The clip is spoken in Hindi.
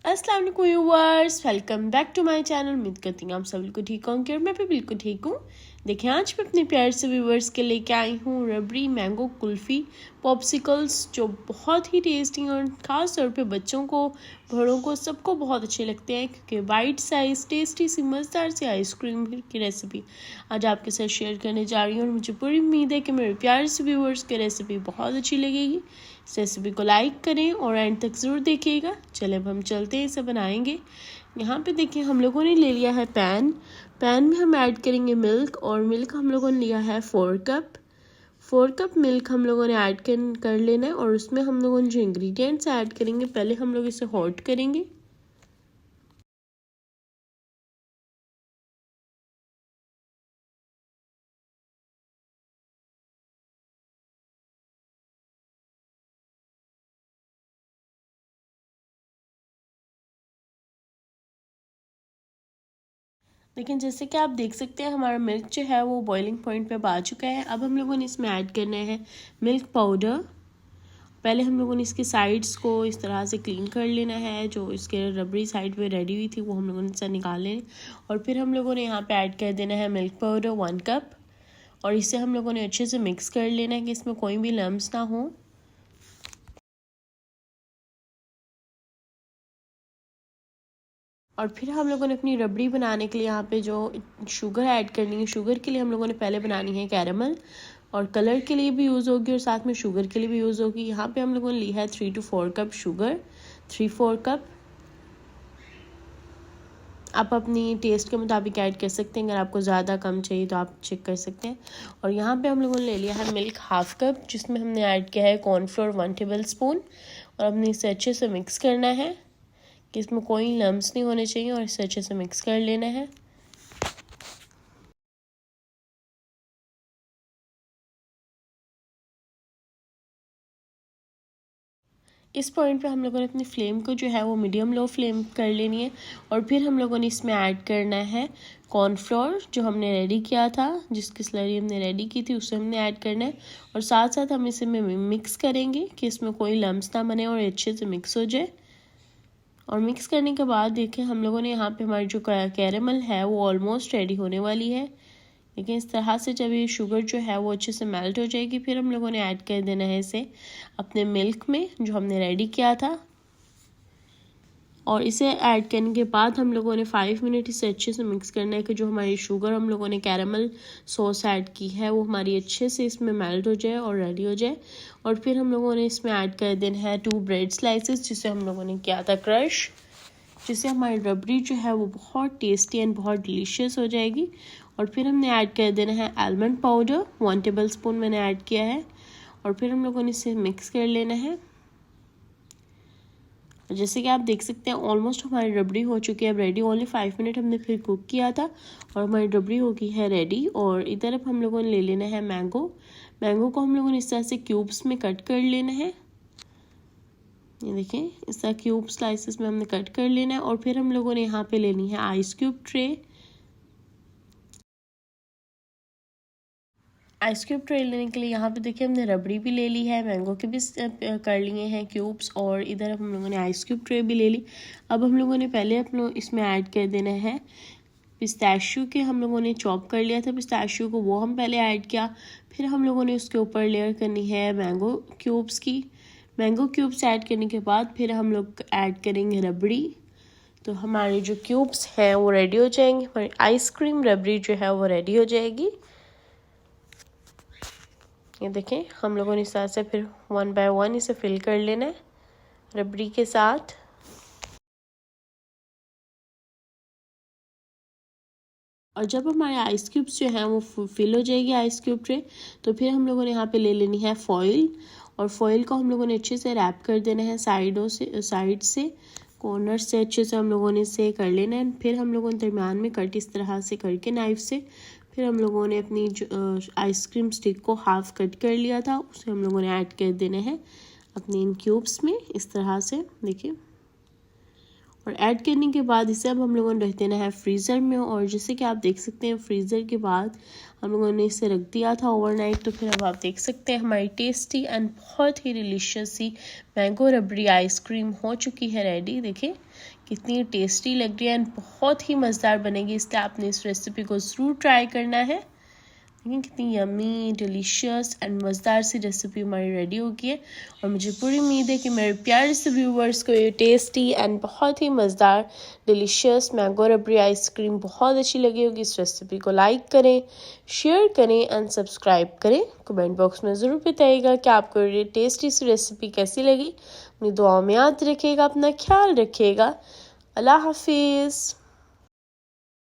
अस्सलाम वालेकुम viewers, welcome back to my channel. उम्मीद करती हूँ आप सब बिल्कुल ठीक होंगे और मैं भी बिल्कुल ठीक हूँ। देखिए आज मैं अपने प्यार से व्यूअर्स के लेके आई हूँ रबड़ी मैंगो कुल्फ़ी पॉप्सिकल्स, जो बहुत ही टेस्टी और ख़ास तौर पे बच्चों को, बड़ों को, सबको बहुत अच्छे लगते हैं क्योंकि वाइट साइज़ टेस्टी सी मज़ेदार सी आइसक्रीम की रेसिपी आज आपके साथ शेयर करने जा रही हूँ। और मुझे पूरी उम्मीद है कि मेरे प्यार से व्यूअर्स की रेसिपी बहुत अच्छी लगेगी। इस रेसिपी को लाइक करें और एंड तक ज़रूर देखिएगा। चले अब हम चलते हैं, इसे बनाएंगे। यहाँ पे देखिए हम लोगों ने ले लिया है पैन में हम ऐड करेंगे मिल्क, और मिल्क हम लोगों ने लिया है 4 कप मिल्क हम लोगों ने ऐड कर लेना है। और उसमें हम लोगों ने जो इंग्रेडिएंट्स ऐड करेंगे, पहले हम लोग इसे हॉट करेंगे। लेकिन जैसे कि आप देख सकते हैं हमारा मिल्क जो है वो बॉइलिंग पॉइंट पे आ चुका है। अब हम लोगों ने इसमें ऐड करना है मिल्क पाउडर। पहले हम लोगों ने इसके साइड्स को इस तरह से क्लीन कर लेना है। जो इसके रबड़ी साइड पे रेडी हुई थी वो हम लोगों ने इसे निकाल लें। और फिर हम लोगों ने यहाँ पे ऐड कर देना है मिल्क पाउडर 1 कप, और इसे हम लोगों ने अच्छे से मिक्स कर लेना है कि इसमें कोई भी लम्स ना हो। और फिर हम लोगों ने अपनी रबड़ी बनाने के लिए यहाँ पे जो शुगर ऐड करनी है, शुगर के लिए हम लोगों ने पहले बनानी है कैरेमल, और कलर के लिए भी यूज़ होगी और साथ में शुगर के लिए भी यूज़ होगी। यहाँ पे हम लोगों ने ली है 3 to 4 कप शुगर, 3-4 कप। आप अपनी टेस्ट के मुताबिक ऐड कर सकते हैं, अगर आपको ज़्यादा कम चाहिए तो आप चेक कर सकते हैं। और यहाँ पे हम लोगों ने ले लिया है मिल्क 1/2 कप, जिसमें हमने ऐड किया है कॉर्नफ्लोर 1 टेबल स्पून। और हमने इसे अच्छे से मिक्स करना है कि इसमें कोई लम्स नहीं होने चाहिए, और इसे अच्छे से मिक्स कर लेना है। इस पॉइंट पे हम लोगों ने अपनी फ्लेम को जो है वो मीडियम लो फ्लेम कर लेनी है। और फिर हम लोगों ने इसमें ऐड करना है कॉर्नफ्लोर जो हमने रेडी किया था, जिसकी स्लरी हमने रेडी की थी उसे हमने ऐड करना है। और साथ साथ हम इसे मिक्स करेंगे कि इसमें कोई लम्स ना बने और अच्छे से मिक्स हो जाए। और मिक्स करने के बाद देखिए हम लोगों ने यहाँ पे हमारी जो कैरेमल है वो ऑलमोस्ट रेडी होने वाली है। लेकिन इस तरह से जब ये शुगर जो है वो अच्छे से मेल्ट हो जाएगी, फिर हम लोगों ने ऐड कर देना है इसे अपने मिल्क में जो हमने रेडी किया था। और इसे ऐड करने के बाद हम लोगों ने 5 मिनट इसे अच्छे से मिक्स करना है कि जो हमारी शुगर हम लोगों ने कैरेमल सॉस ऐड की है वो हमारी अच्छे से इसमें मेल्ट हो जाए और रेडी हो जाए। और फिर हम लोगों ने इसमें ऐड कर देना है 2 ब्रेड स्लाइसेस, जिसे हम लोगों ने किया था क्रश, जिससे हमारी रबड़ी जो है वो बहुत टेस्टी एंड बहुत डिलीशियस हो जाएगी। और फिर हमने ऐड कर देना है आलमंड पाउडर 1 टेबल स्पून मैंने ऐड किया है। और फिर हम लोगों ने इसे मिक्स कर लेना है। और जैसे कि आप देख सकते हैं ऑलमोस्ट हमारी रबड़ी हो चुकी है अब रेडी। ओनली 5 मिनट हमने फिर कुक किया था और हमारी रबड़ी हो गई है रेडी। और इधर अब हम लोगों ने ले लेना है मैंगो को हम लोगों ने इस तरह से क्यूब्स में कट कर लेना है। ये देखें इस तरह क्यूब स्लाइसेस में हमने कट कर लेना है। और फिर हम लोगों ने यहाँ पे लेनी है ice cube tray. Ice cube tray लेने के लिए यहाँ पे देखिए हमने रबड़ी भी ले ली है, मैंगो के भी कर लिए हैं क्यूब्स, और इधर हम लोगों ने आइस क्यूब ट्रे भी ले ली। अब हम लोगों ने पहले अपने इसमें ऐड कर देना है पिस्ताशियो के, हम लोगों ने चॉप कर लिया था पिस्ताशियो को, वो हम पहले ऐड किया। फिर हम लोगों ने उसके ऊपर लेयर करनी है मैंगो क्यूब्स की। मैंगो क्यूब्स ऐड करने के बाद फिर हम लोग ऐड करेंगे रबड़ी। तो हमारे जो क्यूब्स हैं वो रेडी हो जाएंगे, हमारी आइसक्रीम रबड़ी जो है वो रेडी हो जाएगी। ये देखें हम लोगों ने इस तरह से फिर 1 बाय 1 इसे फिल कर लेना है रबड़ी के साथ। और जब हमारे आइस क्यूब्स जो हैं वो फिल हो जाएगी आइस क्यूब ट्रे, तो फिर हम लोगों ने यहाँ पे ले लेनी है फॉइल। और फॉइल को हम लोगों ने अच्छे से रैप कर देना है साइड से कॉर्नर से अच्छे से हम लोगों ने इसे कर लेना है। फिर हम लोगों ने दरम्यान में कट इस तरह से करके नाइफ से, फिर हम लोगों ने अपनी आइसक्रीम स्टिक को हाफ कट कर लिया था उसे हम लोगों ने ऐड कर देना है अपने इन क्यूब्स में इस तरह से देखिए। और ऐड करने के बाद इसे अब हम लोगों ने रख देना है फ्रीज़र में। और जैसे कि आप देख सकते हैं फ्रीज़र के बाद हम लोगों ने इसे रख दिया था ओवरनाइट। तो फिर अब आप देख सकते हैं हमारी टेस्टी एंड बहुत ही डिलीशियस सी मैंगो रबड़ी आइसक्रीम हो चुकी है रेडी। देखिए कितनी टेस्टी लग रही है एंड बहुत ही मज़ेदार बनेगी, इसलिए आपने इस रेसिपी को ज़रूर ट्राई करना है। देखिए कितनी यमी डिलीशियस एंड मज़ेदार सी रेसिपी हमारी रेडी हो गई है। और मुझे पूरी उम्मीद है कि मेरे प्यारे से व्यूवर्स को ये टेस्टी एंड बहुत ही मज़ेदार डिलीशियस मैंगो रबड़ी आइसक्रीम बहुत अच्छी लगी होगी। इस रेसिपी को लाइक करें, शेयर करें एंड सब्सक्राइब करें। कमेंट बॉक्स में ज़रूर बताइएगा कि आपको ये टेस्टी सी रेसिपी कैसी लगी। अपनी दुआ में याद रखिएगा, अपना ख्याल रखिएगा। अल्लाह हाफिज़।